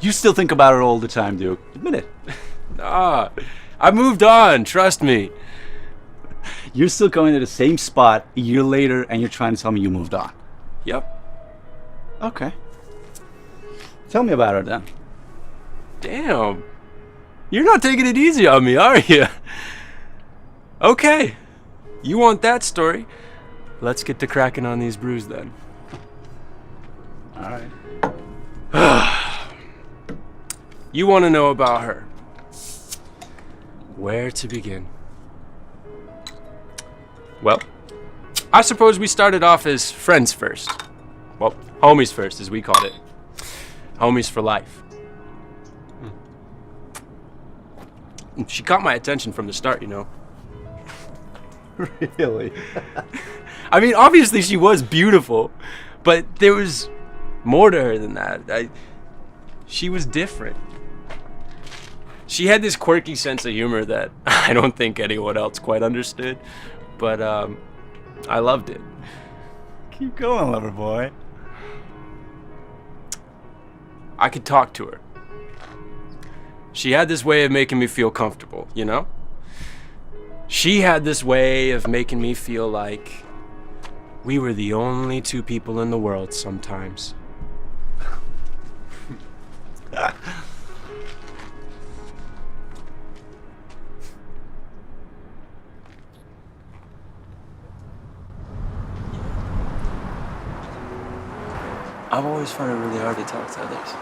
You still think about it all the time, Duke. Admit it. Nah, I moved on, trust me. You're still going to the same spot a year later and you're trying to tell me you moved on. Yep. Okay. Tell me about her then. Damn. You're not taking it easy on me, are you? Okay. You want that story? Let's get to cracking on these brews then. Alright. You want to know about her. Where to begin? Well, I suppose we started off as friends first. Well, homies first, as we called it. Homies for life. She caught my attention from the start, you know. Really? I mean, obviously she was beautiful, but there was more to her than that. She was different. She had this quirky sense of humor that I don't think anyone else quite understood, but I loved it. Keep going, lover boy. I could talk to her. She had this way of making me feel comfortable, you know? She had this way of making me feel like we were the only two people in the world sometimes. I've always found it really hard to talk to others.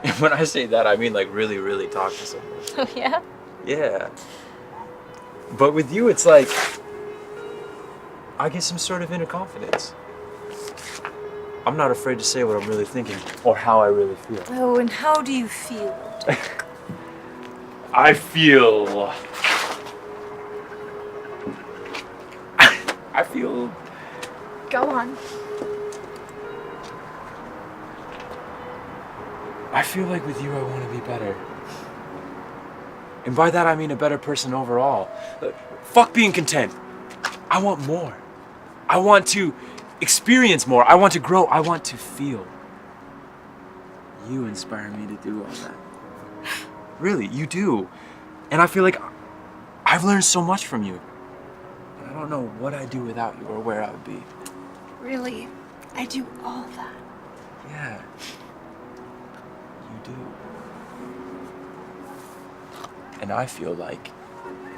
And when I say that, I mean like really, really talk to someone. Oh, yeah? Yeah. But with you, it's like I get some sort of inner confidence. I'm not afraid to say what I'm really thinking or how I really feel. Oh, and how do you feel? I feel Go on. I feel like with you, I want to be better. And by that, I mean a better person overall. Fuck being content. I want more. I want to experience more. I want to grow. I want to feel. You inspire me to do all that. Really, you do. And I feel like I've learned so much from you. I don't know what I'd do without you or where I would be. Really? I do all that. Yeah. You do. And I feel like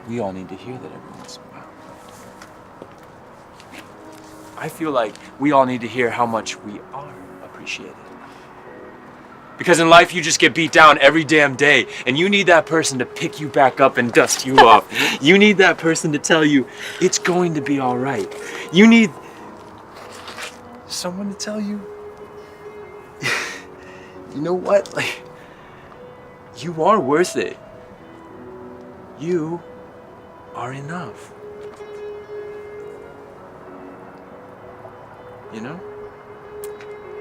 we all need to hear that every once in a while. I feel like we all need to hear how much we are appreciated. Because in life, you just get beat down every damn day, and you need that person to pick you back up and dust you off. You need that person to tell you, it's going to be all right. You need someone to tell you, you know what? Like, you are worth it. You are enough. You know?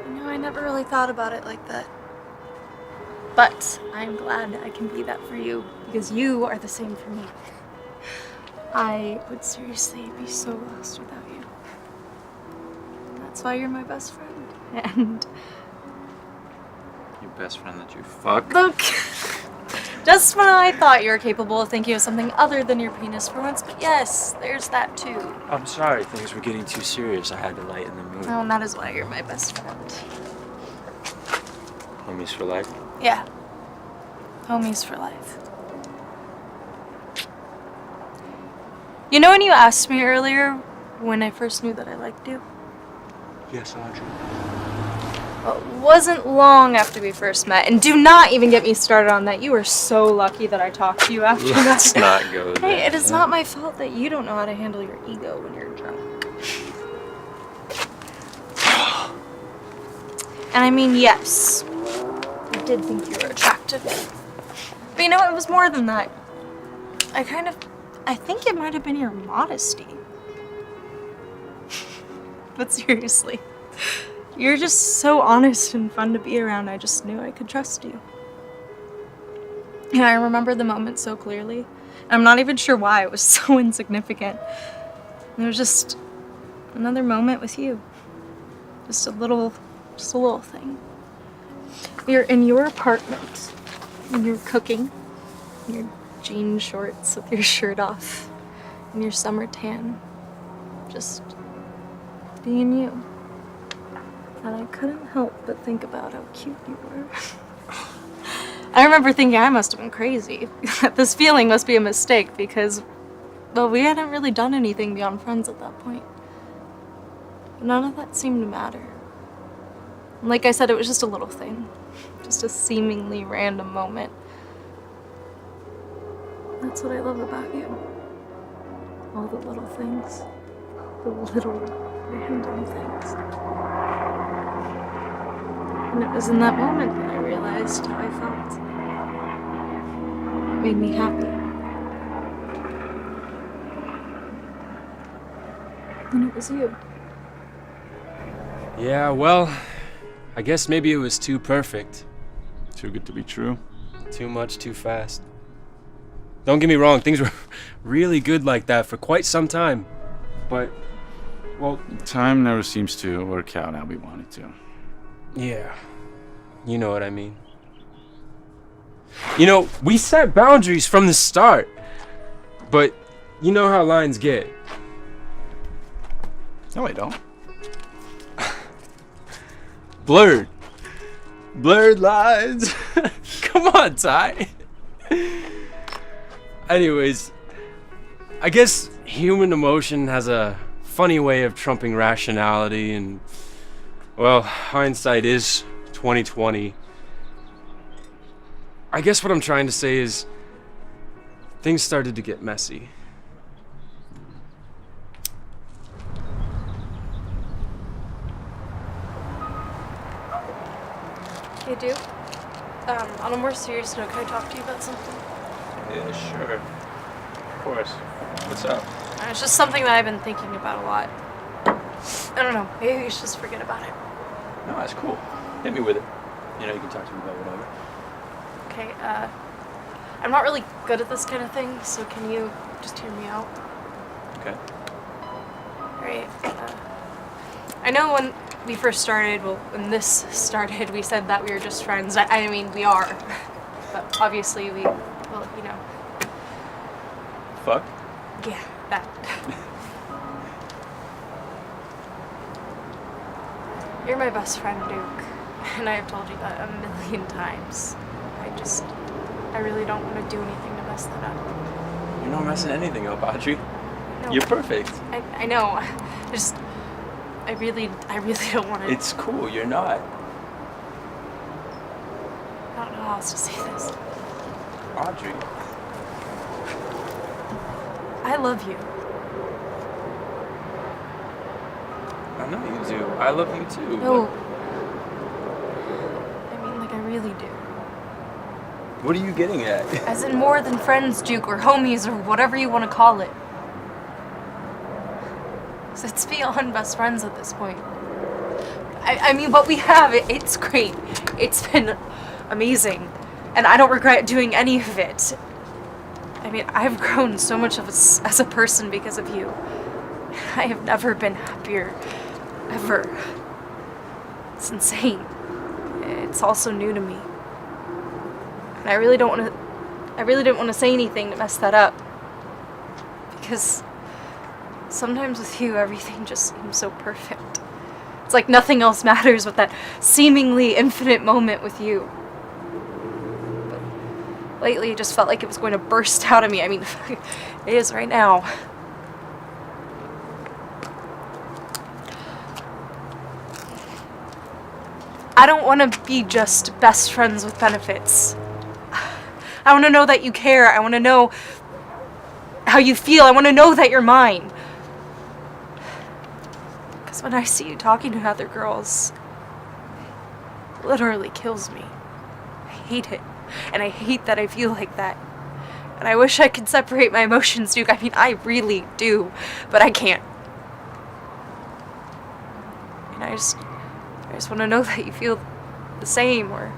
You know, I never really thought about it like that. But I'm glad I can be that for you, because you are the same for me. I would seriously be so lost without you. That's why you're my best friend. And Your best friend that you fuck? look, just when I thought you were capable of thinking of something other than your penis for once, but yes, there's that too. I'm sorry, things were getting too serious. I had to lighten the mood. Oh, and that is why you're my best friend. Homies for life? Yeah. Homies for life. You know when you asked me earlier when I first knew that I liked you? Yes, Audrey. Well, it wasn't long after we first met, and do not even get me started on that. You were so lucky that I talked to you after that. Let's not go there. Hey, it is not my fault that you don't know how to handle your ego when you're drunk. And I mean, yes, I did think you were attractive. But you know, it was more than that. I think it might have been your modesty. But seriously, you're just so honest and fun to be around. I just knew I could trust you. And I remember the moment so clearly. And I'm not even sure why. It was so insignificant. It was just another moment with you. Just a little thing. You're in your apartment, and you're cooking, in your jean shorts with your shirt off, and your summer tan, just being you. And I couldn't help but think about how cute you were. I remember thinking I must have been crazy. This feeling must be a mistake because, well, we hadn't really done anything beyond friends at that point. None of that seemed to matter. And like I said, it was just a little thing. Just a seemingly random moment. That's what I love about you. All the little things. The little random things. And it was in that moment that I realized how I felt. It made me happy. And it was you. Yeah, well, I guess maybe it was too perfect. Too good to be true. Too much, too fast. Don't get me wrong, things were really good like that for quite some time. But, well... Time never seems to work out how we want it to. Yeah, you know what I mean. You know, we set boundaries from the start. But you know how lines get. No, I don't. Blurred. Blurred lines. Come on, Ty. Anyways, I guess human emotion has a funny way of trumping rationality, and well, hindsight is 2020. I guess what I'm trying to say is things started to get messy. Hey, Duke. On a more serious note, can I talk to you about something? Yeah, sure. Of course. What's up? It's just something that I've been thinking about a lot. I don't know, maybe we should just forget about it. No, that's cool. Hit me with it. You know, you can talk to me about whatever. Okay, I'm not really good at this kind of thing, so can you just hear me out? Okay. Alright, I know when we first started, well, when this started, we said that we were just friends. I mean, we are. But obviously we, well, you know. Fuck? Yeah, that. You're my best friend, Duke. And I have told you that a million times. I really don't want to do anything to mess that up. You're not messing anything up, Audrey. No, You're perfect. I know. I really don't want to. It's cool, you're not. I don't know how else to say this. Audrey. I love you. I know you do. I love you too. No. I mean, like, I really do. What are you getting at? As in more than friends, Duke, or homies, or whatever you want to call it. 'Cause it's beyond best friends at this point. I mean, what we have, it's great. It's been amazing. And I don't regret doing any of it. I mean, I've grown so much as a person because of you. I have never been happier. Ever. It's insane. It's also new to me. And I really didn't want to say anything to mess that up. Because sometimes with you, everything just seems so perfect. It's like nothing else matters with that seemingly infinite moment with you. But lately, it just felt like it was going to burst out of me. I mean, it is right now. I don't want to be just best friends with benefits. I want to know that you care. I want to know how you feel. I want to know that you're mine. Because when I see you talking to other girls, it literally kills me. I hate it. And I hate that I feel like that. And I wish I could separate my emotions, Duke. I mean, I really do. But I can't. And I just want to know that you feel the same or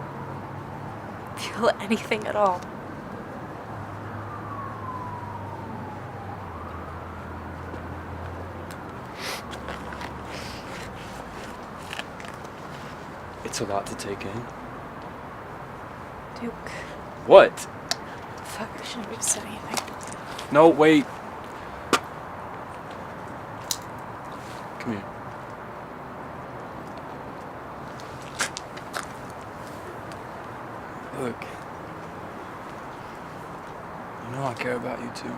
feel anything at all. It's a lot to take in. Duke. What? Fuck, I shouldn't have said anything. No, wait. Come here. Look. You know I care about you too.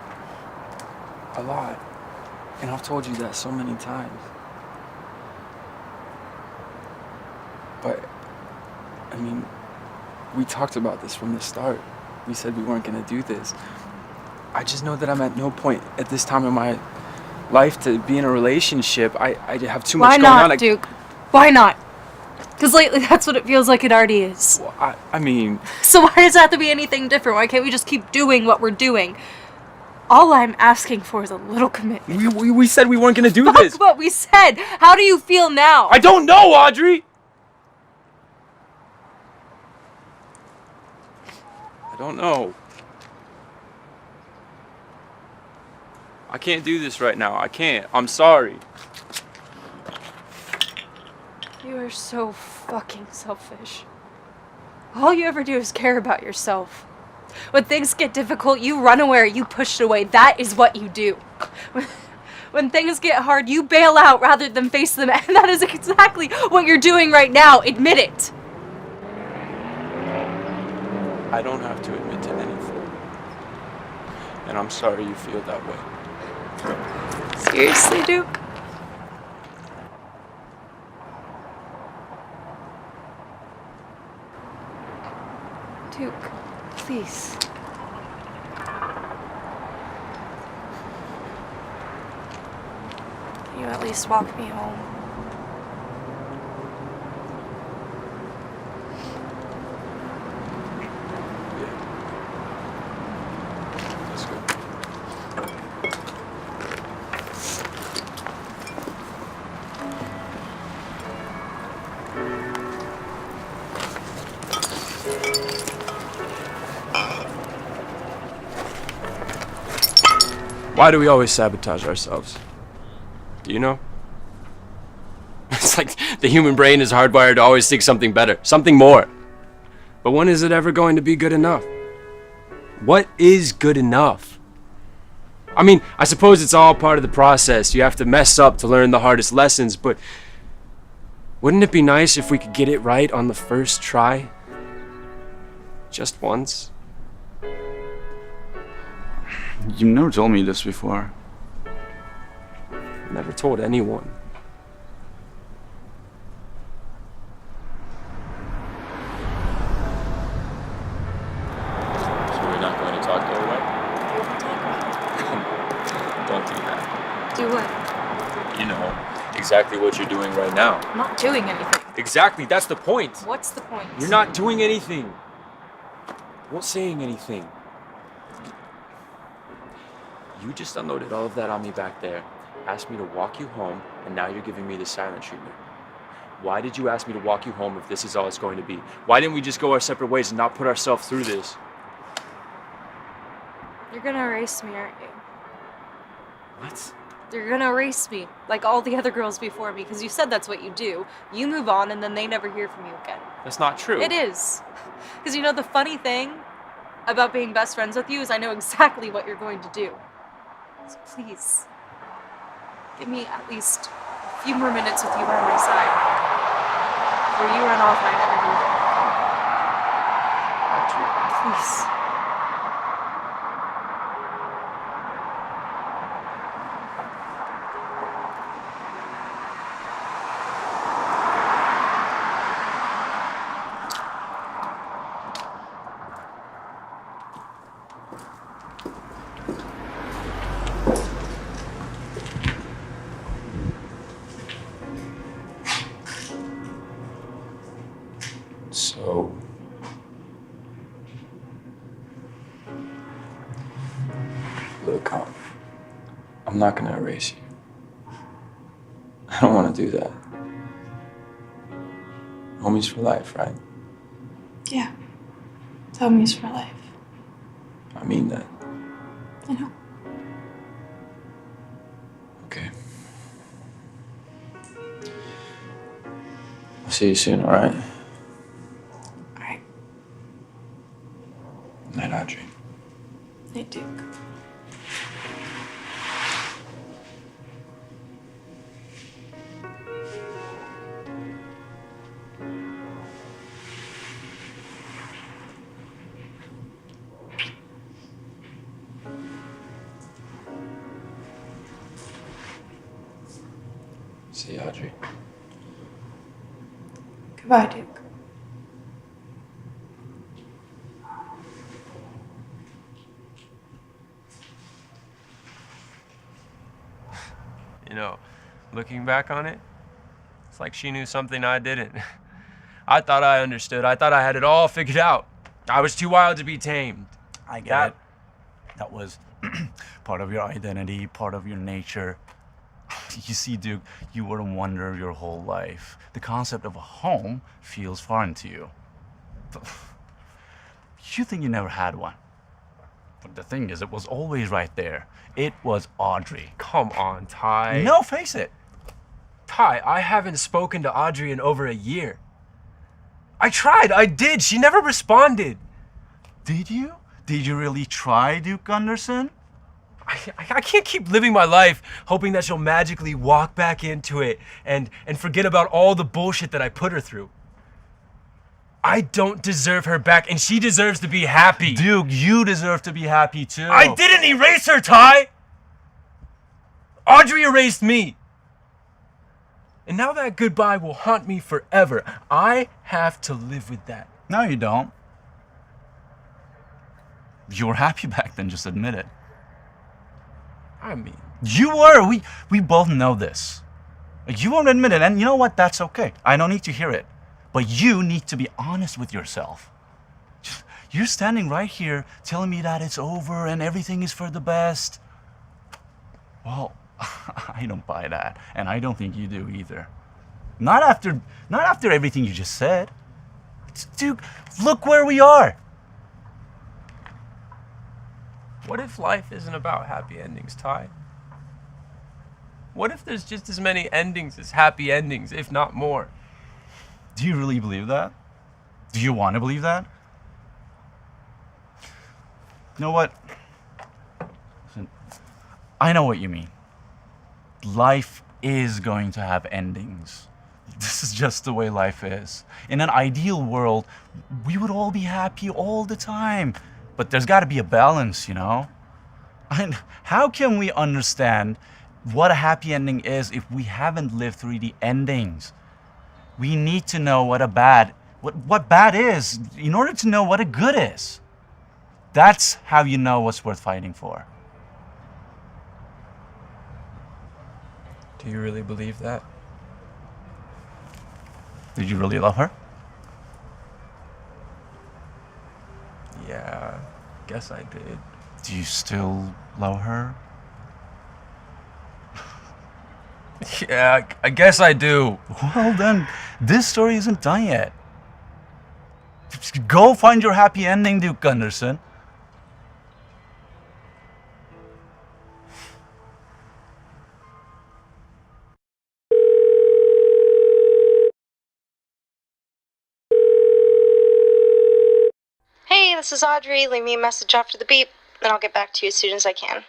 A lot. And I've told you that so many times. But, I mean, we talked about this from the start. We said we weren't gonna do this. I just know that I'm at no point at this time in my life to be in a relationship. I have too much going on. Why not, Duke? Why not? Because lately that's what it feels like it already is. Well, I mean... So why does it have to be anything different? Why can't we just keep doing what we're doing? All I'm asking for is a little commitment. We said we weren't gonna do Fuck this. what we said. How do you feel now? I don't know, Audrey! I don't know. I can't do this right now. I can't. I'm sorry. You are so fucking selfish. All you ever do is care about yourself. When things get difficult, you run away or you push it away. That is what you do. When things get hard, you bail out rather than face them. And that is exactly what you're doing right now. Admit it. I don't have to admit to anything. And I'm sorry you feel that way. Seriously, Duke? Duke, please. Can you at least walk me home? Let's go. Why do we always sabotage ourselves? Do you know? It's like the human brain is hardwired to always think something better, something more. But when is it ever going to be good enough? What is good enough? I mean, I suppose it's all part of the process. You have to mess up to learn the hardest lessons, but wouldn't it be nice if we could get it right on the first try? Just once? You never told me this before. Never told anyone. So we're not going to talk the whole way? Don't do that. Do what? You know, exactly what you're doing right now. I'm not doing anything. Exactly, that's the point. What's the point? You're not doing anything. You weren't saying anything. You just unloaded all of that on me back there, asked me to walk you home, and now you're giving me the silent treatment. Why did you ask me to walk you home if this is all it's going to be? Why didn't we just go our separate ways and not put ourselves through this? You're gonna erase me, aren't you? What? You're gonna erase me, like all the other girls before me, because you said that's what you do. You move on, and then they never hear from you again. That's not true. It is. Because you know, the funny thing about being best friends with you is I know exactly what you're going to do. So please, give me at least a few more minutes with you by my side. Before you run off and I never hear from you. Please. So... Look, I'm not gonna erase you. I don't want to do that. Homies for life, right? Yeah. Homies for life. I mean that. I know. Okay. I'll see you soon, alright? Alright. See you, Audrey. Goodbye, Duke. You know, looking back on it, it's like she knew something I didn't. I thought I understood. I thought I had it all figured out. I was too wild to be tamed. I get it. That was part of your identity, part of your nature. You see, Duke, you were a wanderer your whole life. The concept of a home feels foreign to you. You think you never had one. But the thing is, it was always right there. It was Audrey. Come on, Ty. No, face it. Ty, I haven't spoken to Audrey in over a year. I tried. I did. She never responded. Did you? Did you really try, Duke Gunderson? I can't keep living my life hoping that she'll magically walk back into it and forget about all the bullshit that I put her through. I don't deserve her back, and she deserves to be happy. Duke, you deserve to be happy too. I didn't erase her, Ty! Audrey erased me. And now that goodbye will haunt me forever. I have to live with that. No, you don't. You were happy back then, just admit it. I mean, You were. We both know this. You won't admit it, and you know what? That's okay. I don't need to hear it. But you need to be honest with yourself. You're standing right here telling me that it's over and everything is for the best. Well, I don't buy that, and I don't think you do either. Not after everything you just said. Dude, look where we are. what if life isn't about happy endings, Ty? What if there's just as many endings as happy endings, if not more? Do you really believe that? Do you want to believe that? You know what? Listen, I know what you mean. Life is going to have endings. This is just the way life is. In an ideal world, we would all be happy all the time. But there's got to be a balance, you know? And how can we understand what a happy ending is if we haven't lived through the endings? We need to know what bad is in order to know what a good is. That's how you know what's worth fighting for. Do you really believe that? Did you really love her? Yeah, guess I did. Do you still love her? Yeah, I guess I do. Well then, this story isn't done yet. Just go find your happy ending, Duke Gunderson. Hey, this is Audrey. Leave me a message after the beep, and I'll get back to you as soon as I can.